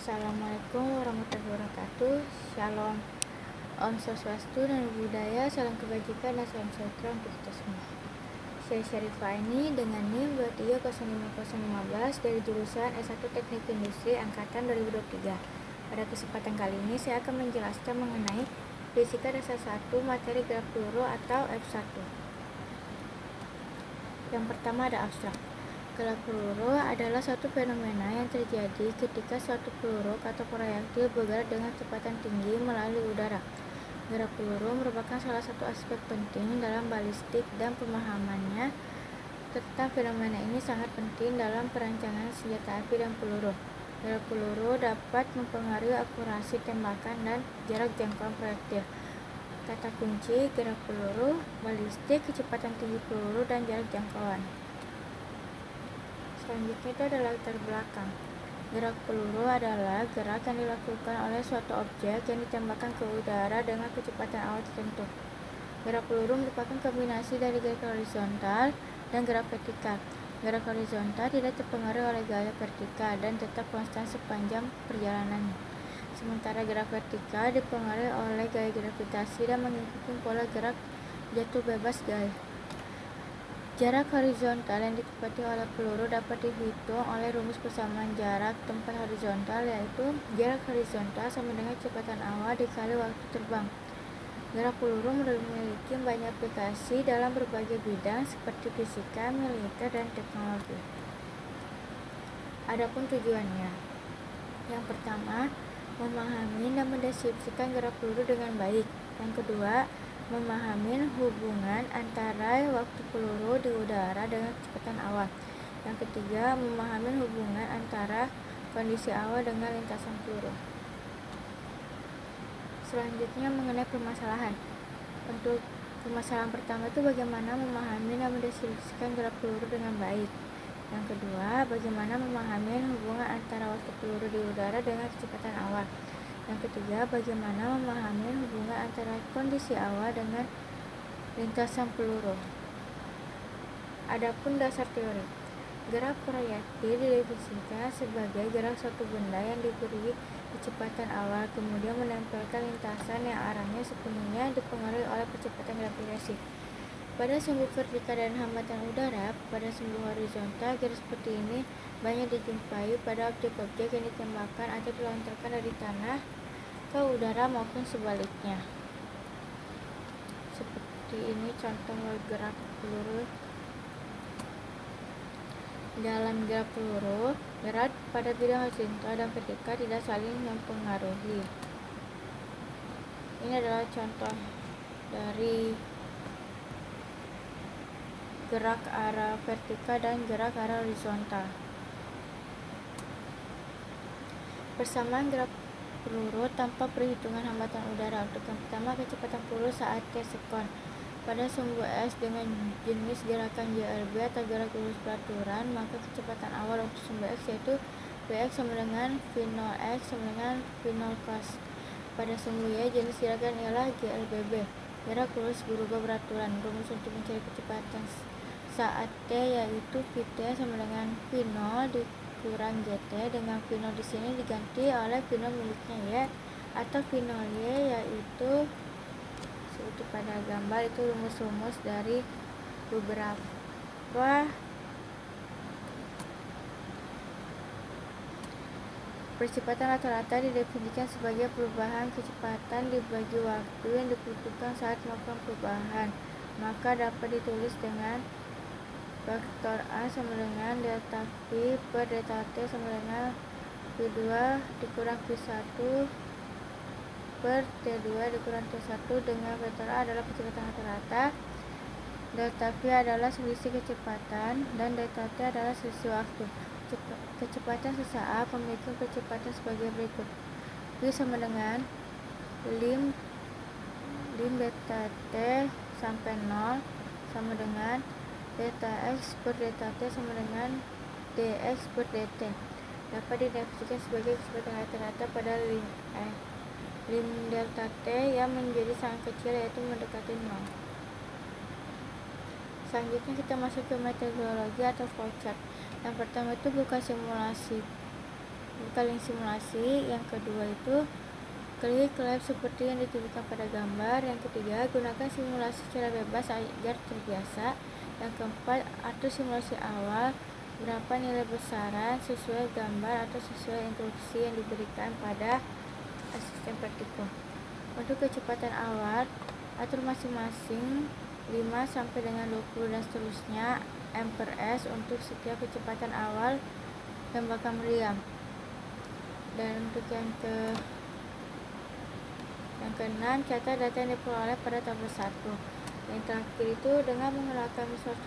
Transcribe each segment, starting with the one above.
Assalamualaikum warahmatullahi wabarakatuh. Shalom. Om Swastiastu, Namo Buddhaya, salam kebajikan dan salam sejahtera untuk kita semua. Saya Syarifah ini dengan NIM 2305015 dari jurusan S1 Teknik Industri Angkatan 2023. Pada kesempatan kali ini saya akan menjelaskan mengenai Fisika Dasar 1 Materi Gerak Peluru atau F1. Yang pertama ada abstrak. Gerak peluru adalah suatu fenomena yang terjadi ketika suatu peluru atau proyektil bergerak dengan kecepatan tinggi melalui udara. Gerak peluru merupakan salah satu aspek penting dalam balistik dan pemahamannya tentang fenomena ini sangat penting dalam perancangan senjata api dan peluru. Gerak peluru dapat mempengaruhi akurasi tembakan dan jarak jangkauan proyektil. Kata kunci gerak peluru, balistik, kecepatan tinggi peluru, dan jarak jangkauan. Selanjutnya itu adalah latar belakang. Gerak peluru adalah gerak yang dilakukan oleh suatu objek yang ditembakkan ke udara dengan kecepatan awal tertentu. Gerak peluru merupakan kombinasi dari gerak horizontal dan gerak vertikal. Gerak horizontal tidak terpengaruh oleh gaya vertikal dan tetap konstan sepanjang perjalanannya. Sementara gerak vertikal dipengaruhi oleh gaya gravitasi dan mengikuti pola gerak jatuh bebas gaya. Jarak horizontal yang ditepati oleh peluru dapat dihitung oleh rumus persamaan jarak tempat horizontal, yaitu jarak horizontal sama dengan kecepatan awal dikali waktu terbang. Gerak peluru memiliki banyak aplikasi dalam berbagai bidang seperti fisika, militer, dan teknologi. Adapun tujuannya, yang pertama, memahami dan mendeskripsikan gerak peluru dengan baik. Yang kedua, memahami hubungan antara waktu peluru di udara dengan kecepatan awal. Yang ketiga, memahami hubungan antara kondisi awal dengan lintasan peluru. Selanjutnya mengenai permasalahan. Untuk permasalahan pertama itu bagaimana memahami dan mendeskripsikan gerak peluru dengan baik. Yang kedua, bagaimana memahami hubungan antara waktu peluru di udara dengan kecepatan awal. Yang ketiga, bagaimana memahami hubungan antara kondisi awal dengan lintasan peluru. Adapun dasar teori. Gerak proyektil didefinisikan sebagai gerak suatu benda yang diberi kecepatan awal kemudian menempelkan lintasan yang arahnya sepenuhnya dipengaruhi oleh percepatan gravitasi. Pada sumbu vertikal dan hambatan udara, pada sumbu horizontal, gerak seperti ini banyak dijumpai pada objek-objek yang ditembakkan atau dilontarkan dari tanah ke udara maupun sebaliknya. Seperti ini contoh gerak peluru. Dalam gerak peluru, gerak pada bidang horizontal dan vertikal tidak saling mempengaruhi. Ini adalah contoh dari gerak arah vertikal dan gerak arah horizontal. Persamaan gerak peluru tanpa perhitungan hambatan udara. Untuk yang pertama, kecepatan peluru saat T sekon. Pada sumbu S dengan jenis gerakan JLB atau gerak lurus peraturan, maka kecepatan awal untuk sumbu X yaitu Vx sama dengan V0 X sama dengan V0 cos. Pada sumbu Y jenis gerakan ialah GLBB, gerak lurus berubah peraturan. Rumus untuk mencari kecepatan saat T yaitu Vt sama dengan V0 dikurang Gt, dengan V0 di sini diganti oleh V0 miliknya Y atau V0Y, yaitu seperti pada gambar itu rumus-rumus dari beberapa percepatan rata-rata didefinisikan sebagai perubahan kecepatan dibagi waktu yang dibutuhkan saat melakukan perubahan, maka dapat ditulis dengan vektor A sama dengan delta V per delta T sama dengan V2 dikurang V1 per T2 dikurang T1, dengan vektor A adalah kecepatan rata-rata, delta V adalah selisih kecepatan, dan delta T adalah selisih waktu. Kecepatan sesaat memiliki kecepatan sebagai berikut. V sama dengan lim delta T sampai 0 sama dengan delta X per delta T sama dengan dx per dt. Dapat didefinisikan sebagai kecepatan rata-rata pada lim delta T yang menjadi sangat kecil, yaitu mendekati 0. Selanjutnya kita masuk ke metodologi atau flowchart. Yang pertama itu bukan simulasi buka link simulasi. Yang kedua itu klik lab seperti yang ditunjukkan pada gambar. Yang ketiga, gunakan simulasi secara bebas agar terbiasa. Yang keempat, atur simulasi awal berapa nilai besaran sesuai gambar atau sesuai instruksi yang diberikan pada asisten praktikum. Untuk kecepatan awal, atur masing-masing 5 sampai dengan 20 dan seterusnya m/s untuk setiap kecepatan awal tembakan meriam. Dan untuk yang keenam, catat data yang diperoleh pada tabel 1. Yang terakhir itu dengan menggunakan Microsoft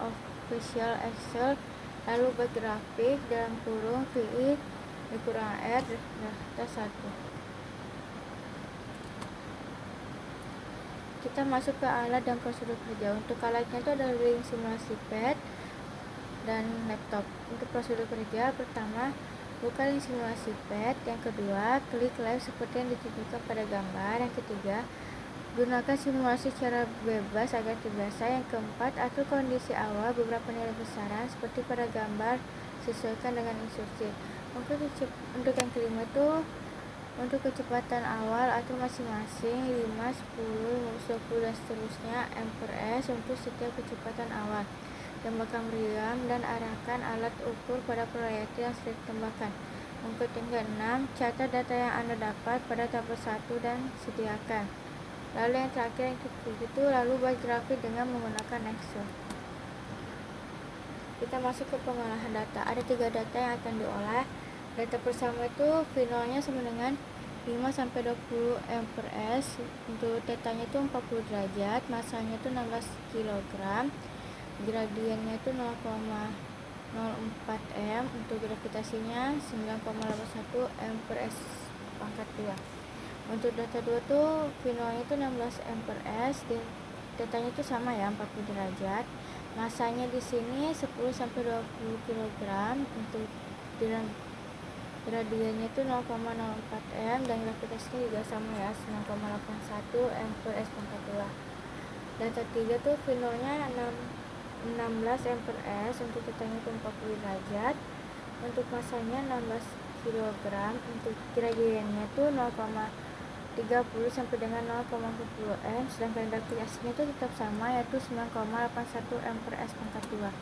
Official Excel, lalu buat grafik dalam kurung VI dikurang R data 1. Kita masuk ke alat dan prosedur kerja. Untuk alatnya itu ada link simulasi pad dan laptop. Untuk prosedur kerja, pertama, buka link simulasi pad. Yang kedua, klik live seperti yang ditunjukkan pada gambar. Yang ketiga, gunakan simulasi secara bebas agar terbiasa. Yang keempat, atur kondisi awal beberapa nilai besaran seperti pada gambar, sesuaikan dengan instruksi. Untuk yang kelima itu untuk kecepatan awal, atur masing-masing 5, 10, 20 dan seterusnya m/s untuk setiap kecepatan awal tembakan meriam dan arahkan alat ukur pada proyektil yang sedang ditembakkan. Untuk yang keenam, catat data yang Anda dapat pada tabel 1 dan sediakan. Lalu yang terakhir, yang ketiga itu lalu buat grafik dengan menggunakan Excel. Kita masuk ke pengolahan data. Ada 3 data yang akan diolah. Data pertama itu V0-nya sama dengan 5 sampai 20 m/s. Untuk tetanya itu 40 derajat, masanya itu 16 kg, gradiennya itu 0,04 m, untuk gravitasinya 9,81 m/s pangkat 2. Untuk data 2 tuh V0-nya itu 16 m/s, tetanya itu sama ya, 40 derajat. Masanya di sini 10 sampai 20 kg, untuk gradiennya itu 0,04 m dan gravitasinya juga sama ya, 9,81 m/s pangkat 2. Data 3 tuh V0-nya 16 m/s, untuk tetanya itu 40 derajat, untuk masanya 16 kg, untuk gradiennya itu 0,30 sampai dengan 0,40 m, sedangkan gravitasinya itu tetap sama yaitu 9,81 m/s pangkat 2.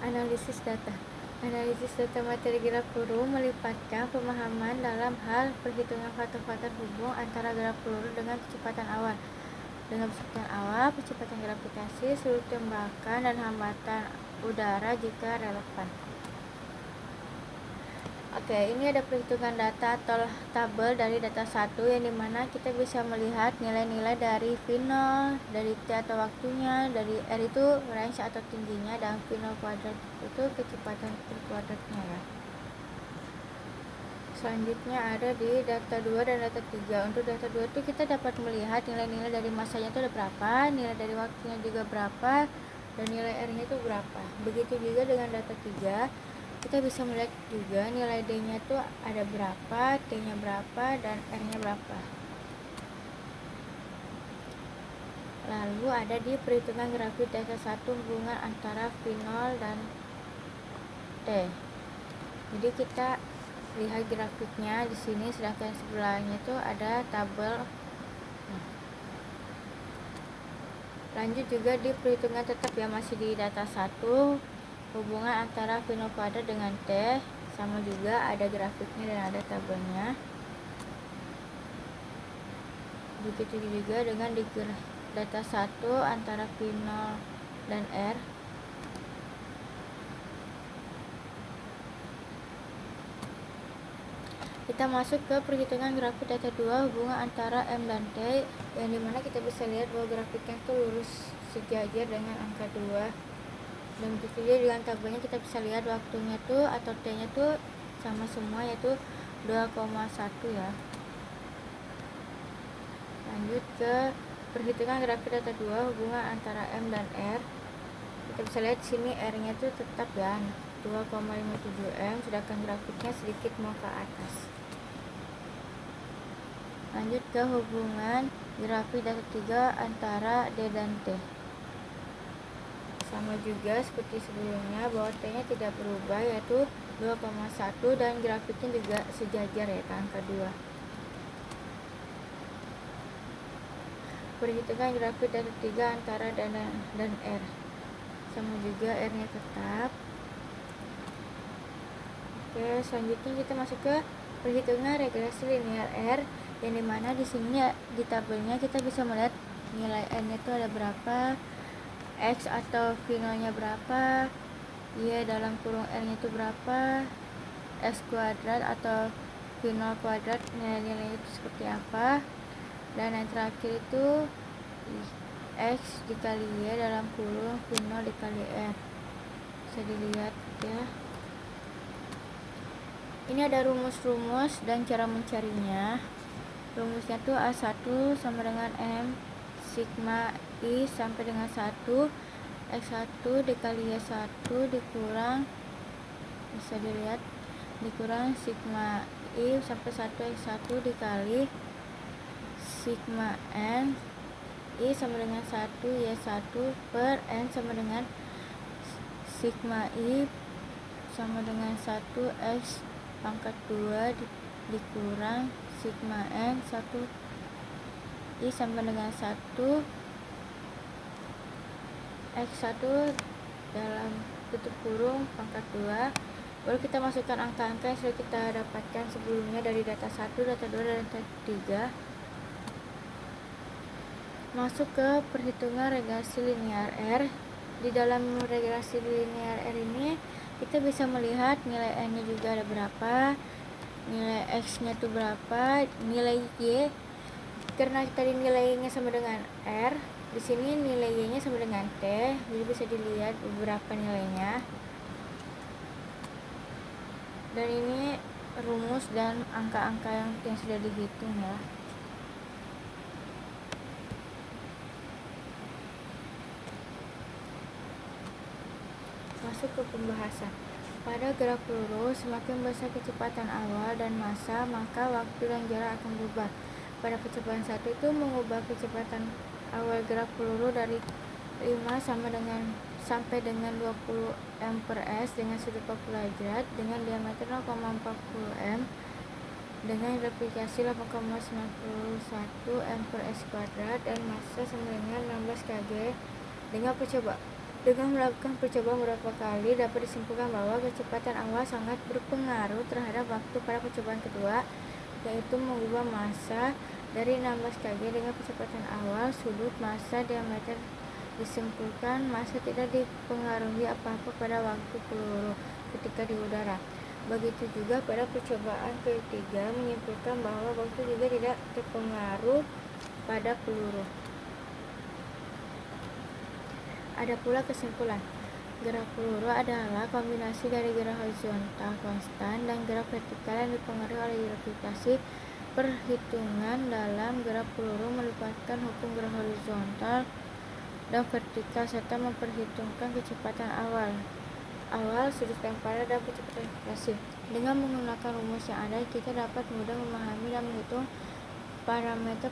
Analisis data. Analisis data materi gerak peluru melibatkan pemahaman dalam hal perhitungan faktor-faktor hubung antara gerak peluru dengan kecepatan awal, kecepatan gravitasi, seluruh tembakan, dan hambatan udara jika relevan. Oke, ini ada perhitungan data atau tabel dari data 1 yang dimana kita bisa melihat nilai-nilai dari V0, dari T atau waktunya, dari R itu range atau tingginya, dan V0 kuadrat itu kecepatan terkuadratnya ya. Selanjutnya ada di data 2 dan data 3. Untuk data 2 itu kita dapat melihat nilai-nilai dari masanya itu ada berapa, nilai dari waktunya juga berapa, dan nilai R-nya itu berapa. Begitu juga dengan data 3. Kita bisa melihat juga nilai D-nya itu ada berapa, T-nya berapa, dan R-nya berapa. Lalu ada di perhitungan grafik data 1 hubungan antara V0 dan T. Jadi kita lihat grafiknya di sini, sedangkan sebelahnya itu ada tabel. Lanjut juga di perhitungan tetap ya, masih di data 1, hubungan antara V0 kuadrat dengan T, sama juga ada grafiknya dan ada tabelnya. Begitu juga dengan di data 1 antara V0 dan R. Kita masuk ke perhitungan grafik data 2 hubungan antara M dan T, yang dimana kita bisa lihat bahwa grafiknya itu lurus sejajar dengan angka 2. Dan begitu juga dengan tabelnya kita bisa lihat waktunya tuh atau T-nya tuh sama semua, yaitu 2,1 ya. Lanjut ke perhitungan grafik data 2 hubungan antara M dan R. Kita bisa lihat sini R-nya tuh tetap ya, 2,57 m, sedangkan grafiknya sedikit mau ke atas. Lanjut ke hubungan grafik data 3 antara D dan T. Sama juga seperti sebelumnya bahwa T-nya tidak berubah, yaitu 2,1, dan grafiknya juga sejajar, yaitu angka 2. Perhitungan grafik dari 3 antara dan R. Sama juga R-nya tetap. Oke, selanjutnya kita masuk ke perhitungan regresi linear R, yang dimana di sini di tabelnya kita bisa melihat nilai N itu ada berapa, X atau V0-nya berapa, Y dalam kurung R-nya itu berapa, X kuadrat atau V0 kuadrat nilai-nilai itu seperti apa, dan yang terakhir itu X dikali Y dalam kurung V0 dikali R. Bisa dilihat ya. Ini ada rumus-rumus dan cara mencarinya. Rumusnya tuh A1 sama dengan M sigma I sampai dengan 1 X1 dikali Y1 dikurang, bisa dilihat, dikurang sigma I sampai 1 X1 dikali sigma N I sama dengan 1 Y1 per N sama dengan sigma I sama dengan 1 X pangkat 2 dikurang sigma N 1 I sama dengan 1 X1 dalam tutup kurung pangkat 2. Baru kita masukkan angka-angka yang sudah kita dapatkan sebelumnya dari data 1, data 2, dan data 3. Masuk ke perhitungan regresi linear R. Di dalam regresi linear R ini kita bisa melihat nilai N-nya juga ada berapa, nilai X-nya itu berapa, nilai Y. Karena tadi nilainya sama dengan R, di sini nilai Y-nya sama dengan T, jadi bisa dilihat beberapa nilainya. Dan ini rumus dan angka-angka yang sudah dihitung ya. Masuk ke pembahasan. Pada gerak peluru, semakin besar kecepatan awal dan massa, maka waktu dan jarak akan berubah. Pada kecepatan 1 itu mengubah kecepatan awal gerak peluru dari 5 sampai dengan 20 m per s dengan sudut 40 derajat dengan diameter 0,40 m dengan replikasi 8,91 m per s kuadrat dan massa sama dengan 16 kg. Dengan melakukan percobaan beberapa kali, dapat disimpulkan bahwa kecepatan awal sangat berpengaruh terhadap waktu pada percobaan kedua, yaitu mengubah massa dari 16 kg dengan kecepatan awal, sudut, massa, diameter. Disimpulkan massa tidak dipengaruhi apa-apa pada waktu peluru ketika di udara. Begitu juga pada percobaan ketiga, menyimpulkan bahwa waktu juga tidak terpengaruh pada peluru. Ada pula kesimpulan, gerak peluru adalah kombinasi dari gerak horizontal konstan dan gerak vertikal yang dipengaruhi oleh gravitasi. Perhitungan dalam gerak peluru melibatkan hukum gerak horizontal dan vertikal serta memperhitungkan kecepatan awal, sudut lemparan, dan kecepatan gravitasi. Dengan menggunakan rumus yang ada, kita dapat mudah memahami dan menghitung parameter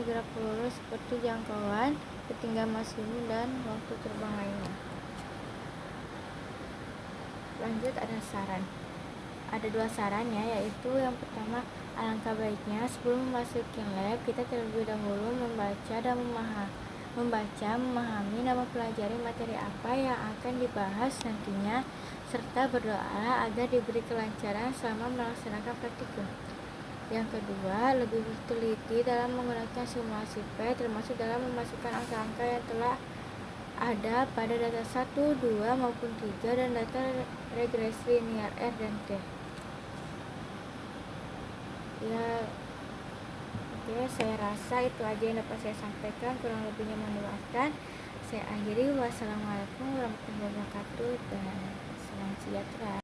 gerak peluru seperti jangkauan, ketinggian maksimum, dan waktu terbang lainnya. Lanjut, ada saran. Ada 2 sarannya, yaitu yang pertama, alangkah baiknya sebelum memasuki lab kita terlebih dahulu membaca, memahami dan mempelajari materi apa yang akan dibahas nantinya, serta berdoa agar diberi kelancaran selama melaksanakan praktikum. Yang kedua, lebih teliti dalam menggunakan simulasi P, termasuk dalam memasukkan angka-angka yang telah ada pada data 1, 2, maupun 3 dan data regresi linear R dan T. Ya, oke, saya rasa itu aja yang dapat saya sampaikan, kurang lebihnya mohon dimaafkan. Saya akhiri, wassalamualaikum warahmatullahi wabarakatuh dan salam sejahtera.